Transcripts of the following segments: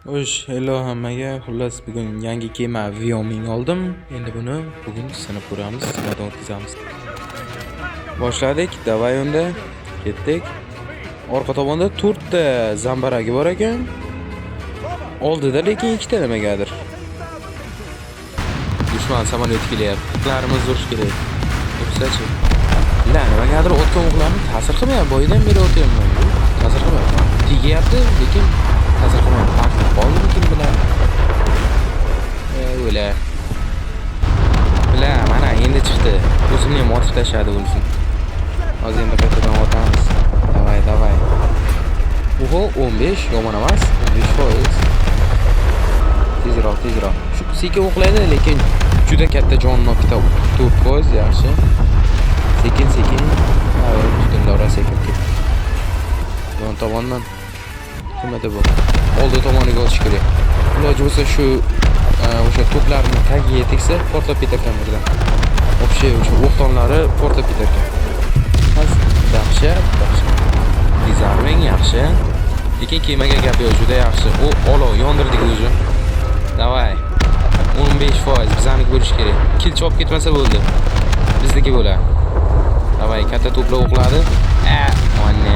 Hello hammaga. Xullas bugun yangi kema Wyoming oldim. Endi buni bugun sinab ko'ramiz, sinovdan o'tkazamiz. Boshladik. Davay unda ketdik. Orqa tomonda 4 ta zambaragi bor ekan. Oldida lekin 2 ta nimagadir. Dushman samolyot kelyapti. Qlarimiz urish kerak. Tursachi. Nimagadir o'tgan o'qlarni ta'sir qilmayapti. Boydan beri o'tyapman. Ta'sir qilmayapti. Tegyapti, lekin ta'sir qilmayapti. Farqi qoldi kim bilan? O'la. Bila, mana endi chiqdi. O'zimni ham otib tashladi o'lsin. Hozir endi qaytadan otamiz. Davay. Oho, 15 yomon emas. 15%. Tezroq. Shu sekin o'qlaydi, lekin juda katta jonni olib ketadi. 4% yaxshi. Sekin. Ustunda sekin ketdi. Yon tomondan nimada bu? Oldi tomoniga o'tish kerak. Iloji bo'lsa shu o'sha to'plarni tagiga tegsa portlab ketarkan birdan. Вообще o'sha o'qtonlari portlab ketarkan. Yaxshi. Dizarming yaxshi. Lekin kemaga gap yo'q, juda yaxshi. U olov yondirdik o'zi. Davay. 15% bizaniki bo'lish kerak. Kill chop ketmasa bo'ldi. Bizniki bo'ladi. Davay, katta to'plar o'qladi. Mana.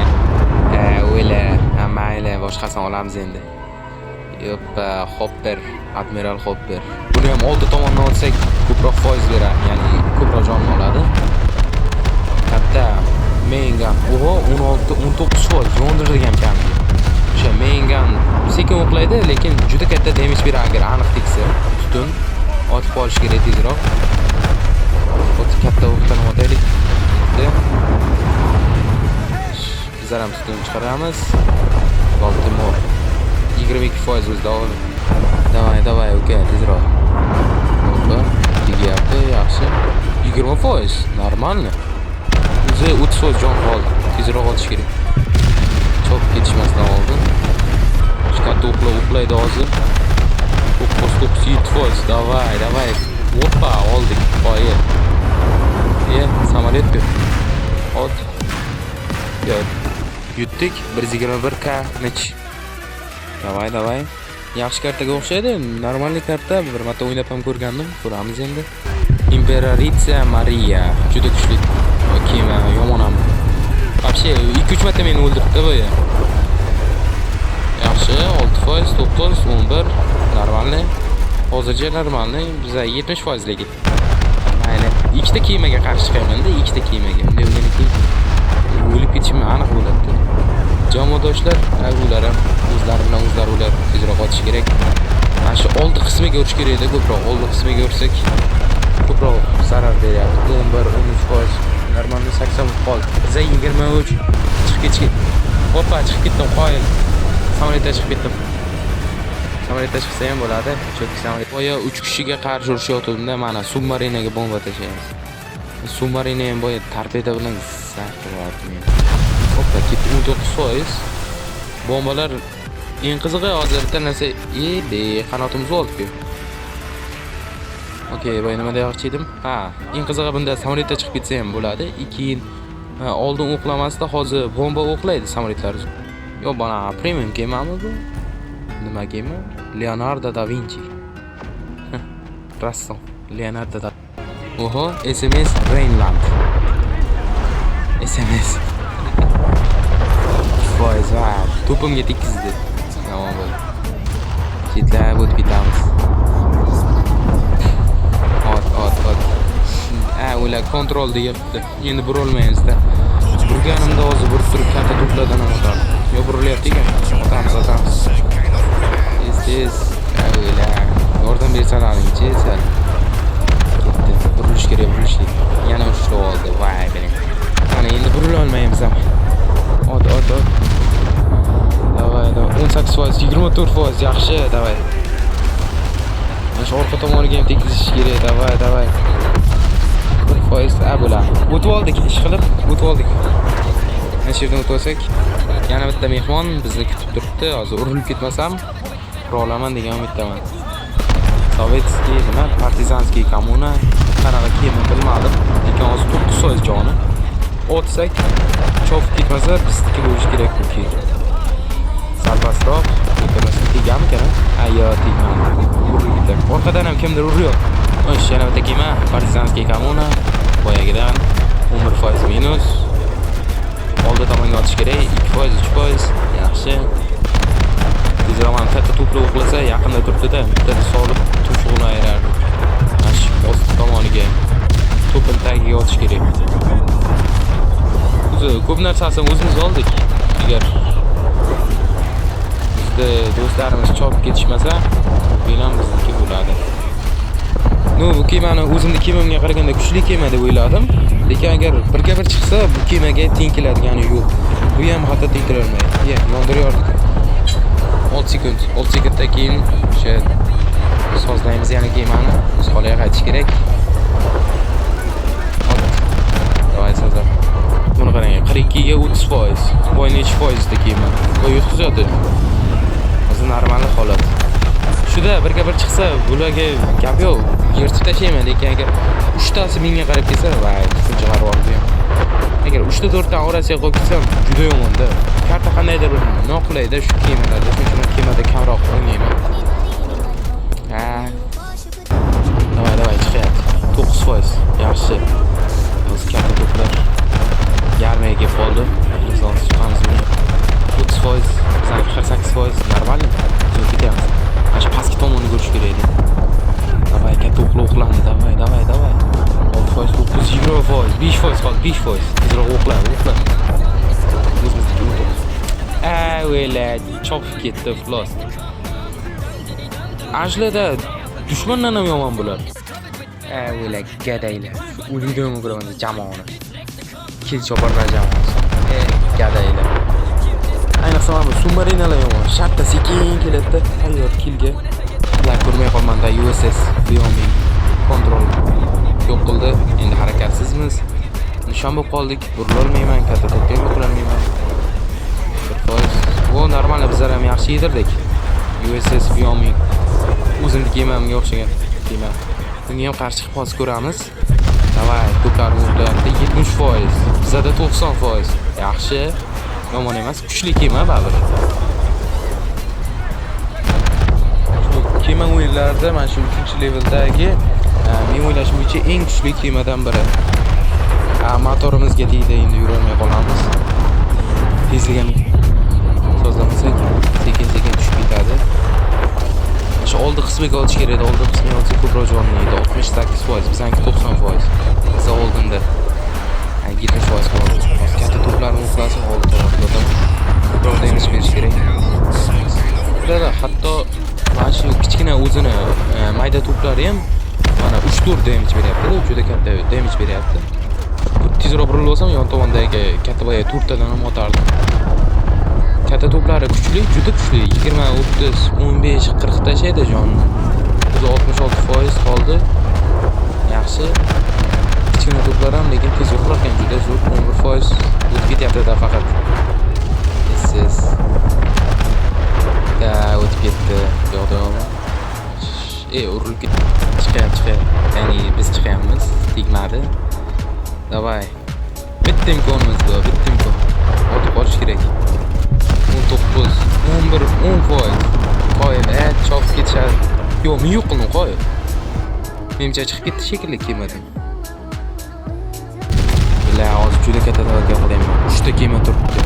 O'yla, mayli, boshqasini olamiz endi. Yoppa, Hopper, Admiral Hopper. Buni ham oldi tomondan olsak, ko'proq foiz beradi, ya'ni ko'proq jonni oladi. Katta main gun. Oho, 19% yondirgan kam. O'sha main gun sekin o'qlaydi, lekin juda katta damage beradi agar aniq tegsa. Ustun otib qolish kerak tezroq. O'tib katta o'qdan o'taylik. Bizlar ham ustun chiqaramiz. Baltimore 22% o'zida oldi. Davay, uka, tezroq. Hoppa, tegyapti, yaxshi. 20%, normalmi? O'zi 30% jon qoldi. Tezroq otish kerak. Chop ketishmasdan oldin. Katta o'qlaydi hozir. 9.7%. Davay. Hoppa, oldik. Qo'yib. Samolyot yo'q. Ot. Yo'q. Yutdik 121k nech. Davay. Yaxshi kartaga o'xshaydi. Normalniy karta, bir marta o'ynab ham ko'rgandim. Ko'ramiz endi. Imperatrica Maria. Juda kuchli kema, yomon ham. Вообще 2-3 marta meni o'ldiribdi bu ya. Yaxshi, 6%, 9, 11. Normalniy. Hozircha normalniy. Bizga 70% lekin. Mayli. 2 ta kemaga qarshi chiqaman-da, 2 ta kemaga. Unda o'ynayki o'lib ketishim aniq bo'ladi. Jamoadoshlar, ular ham o'zlari bilan o'zlari ular tezroq otish kerak. Mana shu oldi qismiga urish kerak-da, ko'proq oldi qismiga ursak ko'proq zarar beryapti. 11-13%, normalniy 80 qoldi. Biza 23 chiqib ketishga. Hoppa, chiqib ketdim, qoyil. Samolyotdan chiqib ketdim. Samolyotdan chiqsa ham bo'ladi. Cho'kki samolyot. Boya 3 kishiga qarshi urishayotganda mana submarinaga bomba tashlaymiz. Submarina ham boya torpeda bilan zax qilyapti meni. Hoppa, ketdi 19%. Bombalar eng qizig'i hozir bitta narsa, qanotimiz oldi-ku. Okey, boya nima demoqchi edim? Eng qizig'i bunda samolyotda chiqib ketsa ham bo'ladi. Keyin oldin o'qlamasda hozir bomba o'qlaydi samolyotlar. Yo, bana premium kemami bu? Nima kema? Leonardo da Vinci. Rassom Leonardo da. Oho, SMS Rainland. SMS. Foiz va to'pimga tekizdi. Tamam bo'ldi. Chetlab o'tib ketamiz. Ot. Ular kontrolda yuribdi. Endi burolmaymiz-da. Burganimda hozir burib turib katta to'plardan o'taman. Yo, burilyapti ekan. Otamiz. Tez. Yordam bersalaring-chi, sal. Burilish kerak. Yana ushlab oldi. Voy bering. Mana endi burila olmaymiz ham. Ot. Davay. 18%, 24% yaxshi, davay. Mana shu orqa tomoniga ham tekizish kerak, davay. 40% bo'ladi. O'tib oldik, ish qilib o'tib oldik. Mana shu yerdan o'tib olsak, yana bitta mehmon bizni kutib turibdi. Hozir urilib ketmasam, qura olaman degan umiddaman. Sovetskiy, partizanskiy kommuna, qanaqa kema bilmadim. Lekin hozir 9% joni. O'tsak, chopib ketmasa bizniki bo'lish kerak bu kema. Salpasroq ko'tarmasdan tegamikan? Ayyo, tegmadi. Urildi. Orqadan ham kimdir urıyor. O'sh, yana bitta kema, partizanskiy kommuna. Boyagidan 11% minus. Oldi tomonga otish kerak. 2%, 3%. Yaxshi. Tezroq katta to'pni o'qlasa, yaqinda turibdi-da, bitta solib tumshug'ini ayirardi. Mana shu ost tomoniga to'pni tagiga otish kerak. O'zi ko'p narsasini o'zimiz oldik. Agar bizda do'stlarimiz chopib ketishmasa, bilan bizniki bo'ladi. Bu kemani o'zimning kemamga qaraganda kuchli kema deb o'yladim. Lekin agar birga bir chiqsa, bu kemaga teng keladigani yo'q. Bu ham hatto teng kelolmaydi. Yondiryordik. 6 sekunddan keyin o'sha sozlaymiz yana kemani. O'z holiga qaytish kerak. Davay sozlar. Buni qarang, 42 ga 30%. Voy necha foizda kema. Voy yutqizadi. O'zi normal holat. Shuda birga bir chiqsa, bularga gap yo'q. Yirtib tashlayman, lekin agar 3 tasi menga qarab kelsa, voy, shuncha qaror oldi ham. Agar 3 ta 4 ta orasiga qo'yib ketsam, juda yomon-da. Karta qandaydir bir noqulayda shu kemalarda, shuning uchun kemada kamroq o'ynayman. Davay, chiqyapti. 9%. Yaxshi. Biz katta to'plar yarmiga kelib qoldi. Inson chiqamiz buni. 30%, bizning 48% normal. Biz ketamiz. Mana shu pastki tomonni ko'rish kerak edi. Davay, katta o'qlandi. Davay. 6%, 9, 20%, 5% qoldi, 5%. Tezroq o'qla. O'zimizniki o'qimiz. Vela, chopib ketdi, xlos. Ajlada dushmandan ham yomon bo'lar. Vela, gadaylar. O'likdan ko'raman jamoani. Kil choparlar jamoasi. Gadaylar. Ayniqsa mana bu submarinalar yomon. Shartta sekin keladi. Tayyor kilga. Ular ko'rmay qolmanda USS Wyoming kontrol yo'q qildi. Endi harakatsizmiz. Nishon bo'lib qoldik. Burilolmayman, katta to'pga yo'qolmayman. 1%. Bu normal, bizlar ham yaxshi yedirdik. USS Wyoming o'zimning kemamga o'xshagan kema. Bunga ham qarshi chiqib hozir ko'ramiz. Davay, to'plar o'rtada 70%, bizada 90%. Yaxshi. Yomon emas, kuchli kema baribir. Kema o'yinlarida mana shu 3-leveldagi men o'ylashim bo'yicha eng kuchli kemadan biri. Motorimizga tegdi, endi yura olmay qolamiz. Tezligini sozlamasak, sekin tushib ketadi. Shu oldi qismiga olish kerak edi. Oldi qismiga olsa ko'proq jonlaydi. 68%, bizanki 90%. Biz oldinda 70% qoldi. Katta to'plarni o'qlasa oldi tarafda ko'proq damage berish kerak. Bularda hatto mana shu kichkina o'zini mayda to'plari ham mana 3-4 damage beryapti. Juda katta damage beryapti. Tezroq burilib olsam, yon tomondagi katta boya 4 tadan ham otardim. Katta to'plari kuchli, juda kuchli. 20, 30, 15, 40 tashlaydi jonni. O'zi 66% qoldi. Yaxshi. Kichkina to'plar ham lekin tez yo'qlar ekan, juda zo'r. 11% o'tib ketyapti-da faqat. Siz o'tib ketdi. Yo'q. Urilib chiqyapti. Ya'ni biz chiqyapmiz. Tegmadi. Davay. Bitta imkonimiz bor, bitta imkon. Otib qolish kerak. 19, 11, 10%. Qo'yib, chopib ketishadi. Yo'q, men yo'q qildim, qo'yib. Menimcha chiqib ketdi shekilli kemadan. Hozir juda katta tavakkal qilyapman. 3 ta kema turibdi.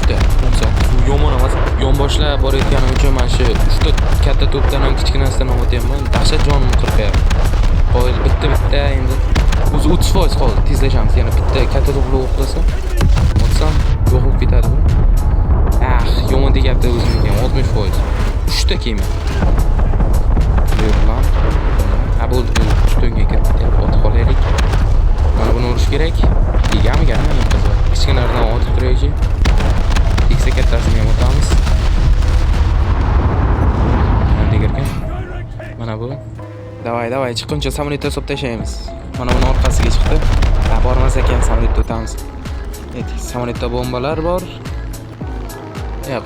3 ta. Yomon emas. Yonboshlab borayotganim uchun mana shu 3 ta katta to'pdan ham kichkinasidan ham o'tyapman. Dahshat jonimni qirqyapti. Qo'yil bitta endi. O'zi 30% qoldi. Tezlashamiz. Yana bitta katta to'pni o'qlasam, otsam yo'q bo'lib ketadi bu. Yomon deyapti o'zimga 60%. 3 ta kema. Yo'qman. Bo'ldi. Ustunga kirib ketyapti. Otib qolaylik. Mana buni urish kerak. Tegamigan men qiziq. Kichkinalardan otib turaychi. Teksa kattasini ham otamiz. Degarkan. Mana bu. Davay, chiqquncha samolyotda solib tashlaymiz. Mana buni orqasiga chiqdi. Bormas ekan samolyotda o'tamiz. Samolyotda bombalar bor.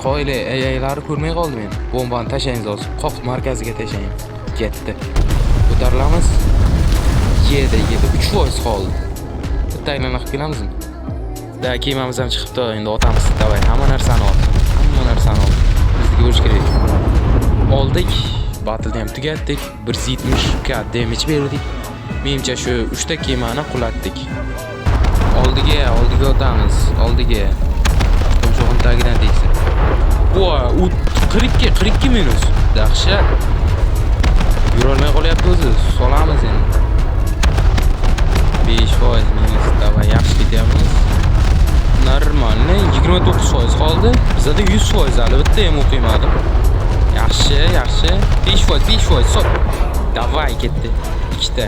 Qo'yli AI'lari ko'rmay qoldim men. Bombani tashlaymiz hozir. Qoq markaziga tashlaymiz. Ketdi. Ko'tarilamiz. Yedi 3% qoldi. Bitta aylanib kelamizmi? Kemamiz ham chiqibdi. Endi otamiz. Davay, hamma narsani ot. pastga burish kerak. Oldik, battle'ni ham tugatdik. 170 k damage berdik. Menimcha shu 3 ta kemani qulatdik. Oldiga o'tamiz. Oldiga. Tumshug'im tagidan tegsin. Voy, u 42 minus. Dahshat. Yurolmay qolyapti o'zi. Solamiz endi. 5% minus. Davay, yaxshi ketyapmiz. Normalni 29% qoldi. Bizda 100% albatta ham o'qimadim. Yaxshi. 5% sot. Davay ketdi. Ikkita.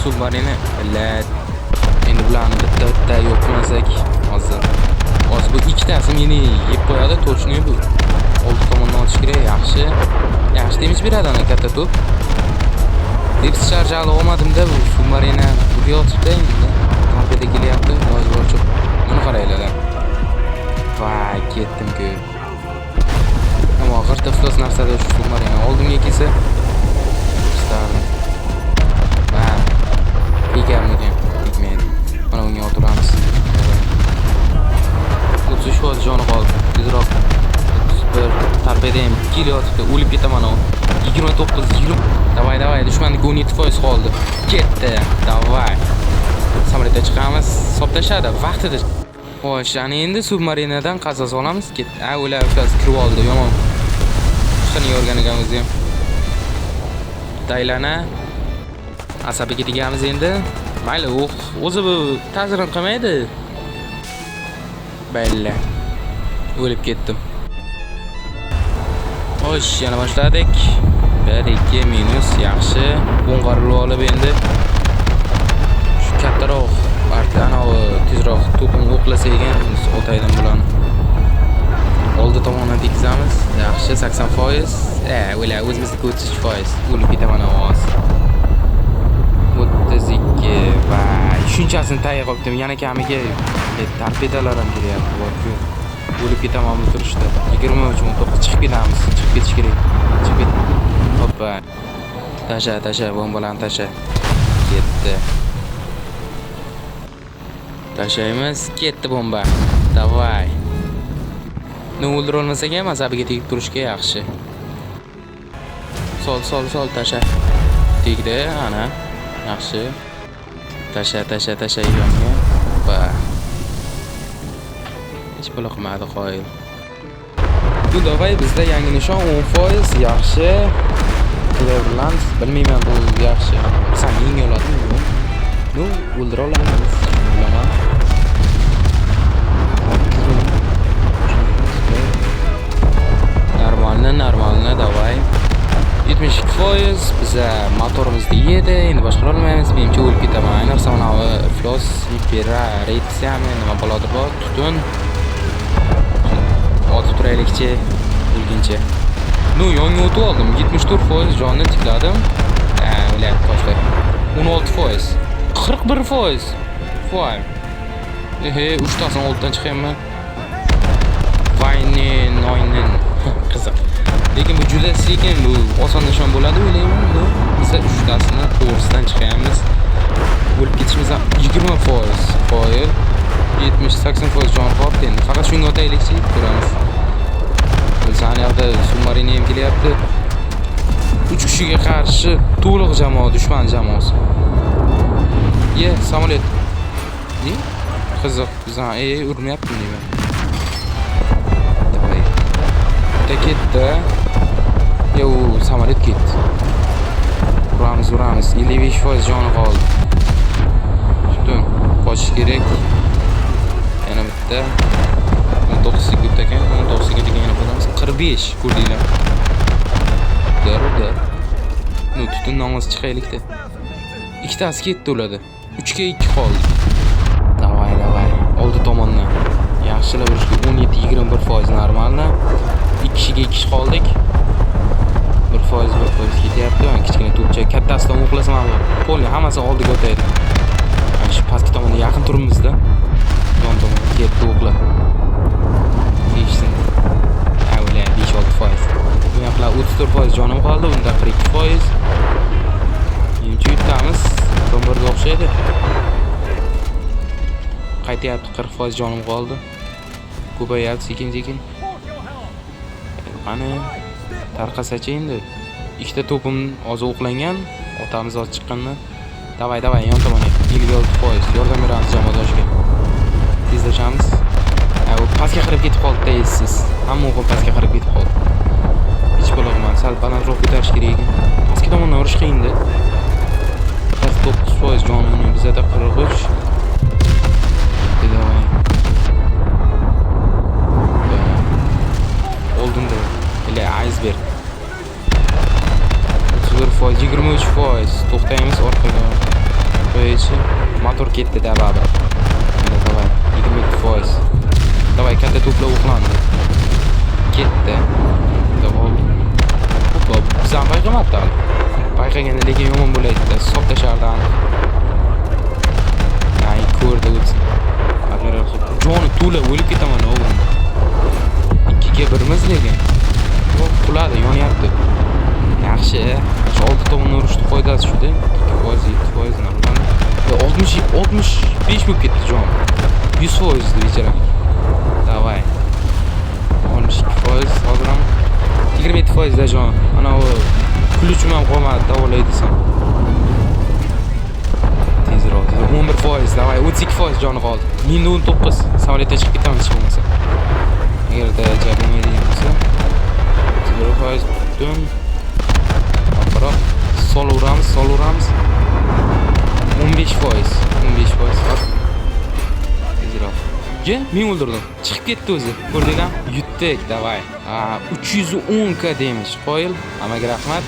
Submarina lat. Endi bularni bitta yo'qmasak, hozir bu ikkitasi meni yeb qo'yadi, точно bu. Oldi tomondan otish kerak, yaxshi damage beradi ana katta to'p. Depth charge olmadim-da, bu submarina bu yotibdi endi. Tarbiyaga kelyapti, iloji boricha. Buni qaranglar. Voy, ketdim-ku. Ammo g'irta iflos narsada shu submarina oldimga kelsa, istardim. Egammikan, tegmaydi. Mana unga o'tiramiz. 33% joni qoldi. Tezroq. Super. Tarbiyada ham kelyapti. O'lib ketaman u. 29-20. Davay, dushmanning 17% qoldi. Ketdi. Davay. Samolyotga chiqamiz. Hisob tashadi. Vaqtida. Xo'sh, ana endi submarinadan qasos olamiz. Ketdi. Ular o'sha kirib oldi. Yomon. Shuni yorgan ekanmiz ham. Daylana asabiga tegamiz endi. Mayli, o'zi bu ta'sirini qilmaydi. Bayla. O'lib ketdim. Xo'sh, yana boshladik. 1-2 minus yaxshi. O'ng'arilib olib endi shu kattaroq partiyani tezroq to'pni o'qlasa ekan, o'taydim bularni. Oldi tomondan tekizamiz. Yaxshi, 80%. O'la o'zimizga 30%. O'lib ketaman ovoz. 32 va shunchasini tayyor qildim. Yana kamiga torpedalar ham kelyapti. Borku. O'lib ketaman bu turishda. 23-19 chiqib ketamiz. Chiqib ketish kerak. Chiqib ket. Hoppa. Tasha, bombalarni tasha. Ketdi. Tashaymiz. Ketdi bomba. Davay. Ne o'ldira olmasak ham asabiga tegib turishga yaxshi. Sol tasha. Tegdi, ana. Yaxshi. Tasha yonga. Va hech bo'la qilmadi qoyil. Bu davay bizda yangi nishon 10% yaxshi. Cleveland bilmayman bu yaxshi. San yenga oladimi? No, o'ldira olamiz. Bilaman. Normalni davay. 72% biza motorimizda yedi. Endi boshqara olmaymiz. Menimcha o'lib ketaman. Ayniqsa mana iflos, hyperatsiyami nima bo'ladir bu? Tutun. Otib turaylikchi o'lguncha. Yonga o'tib oldim. 74% jonni tikladim. Ular toshlar. 16%. 41%. Voy. 3tasini oldidan chiqayapman. Noynin. Qiziq. Lekin bu juda sekin, bu oson nishon bo'ladi o'ylayman. Bu biz 3tasini to'g'risidan chiqamiz. O'lib ketishimiz 20%. Qoyil. 70-80% jon qoldi endi. Faqat shunga o'taylikchi, ko'ramiz. O'zani yoqda submarina ham kelyapti. 3 kishiga qarshi to'liq jamoa, dushman jamoasi. Samolyot. Qiziq. Bizdan urmayapti deyman. Ketdi. Samolyot ketdi. Uramiz. 55% joni qoldi. Tutun. Qochish kerak. Yana bitta. 19 sekund ekan. 19 sekund ekan yana bo'lamiz. 45 ko'rdinglar. Darda. Tutundan oz chiqaylikda. Ikkitasi ketdi ularda. 3 ga 2 qoldi. Davay. Oldi tomondan. Yaxshilab urishga 17-21% normalni. 2 kishiga 2 kishi qoldik. 1% ketyapti. Men kichkina to'pcha kattasidan o'qlasam ham polni hammasi oldiga o'taydi. Mana shu pastki tomonda yaqin turibmiz-da. Yon tomon ketdi o'qla. Kechsin. Avla 5-6%. Bu yoqlar 34% jonim qoldi, bunda 42%. Menimcha yutamiz. Bombarga o'xshaydi. Qaytyapti, 40% jonim qoldi. Ko'payapti sekin. Qani tarqasachi endi. Ikkita to'pim hozir o'qlangan, otamiz hozir chiqqandan. Davay, yon tomonga. 56% yordam beramiz jamoadoshga. Tezlashamiz. U pastga qarab ketib qoldi-da, siz. Hamma o'g'il pastga qarab ketib qoldi. Hech bo'lag'man, sal balandroq ko'tarish kerak ekan. Pastga tomondan urish qiyin-da. 9% jonini bizada 43. Davay. Oldinda. Ile iceberg. 31%, 23%. To'xtaymiz orqaga. Qo'yichi. Motor ketdi-da baba. Davay, 22%. Davay, katta to'plar o'qlandi. Ketdi. Davay. Hoppa, bizam payqamabdi hali. Payqaganda lekin yomon bo'laydi-da, hisob tashardi aniq. Ay, ko'rdi o'tsin. Joni to'la o'lib ketaman o'g'lim. 2 ga 1miz lekin. Quladi, yonyapti. Yaxshi. Shu oldi tomondan urishni foydasi shu-da. 2%, 7% narxdan. 65 bo'lib ketdi jon. 100% bechara. Davay. 62% hozir ham 27% da jon. Ana u kulchim ham qolmadi, davolaydi desam. Tezroq. 11%, davay, 32% joni qoldi. 1019. Samolyotga chiqib ketamiz hech bo'lmasa. Agarda javob bo'lmaydigan bo'lsa, 0% butun. Biroq solaveramiz. 15%. Tezroq. Men o'ldirdim. Chiqib ketdi o'zi. Ko'rdingmi? Yutdik, davay. 310 ka deymiz. Qo'yil. Hammaga rahmat.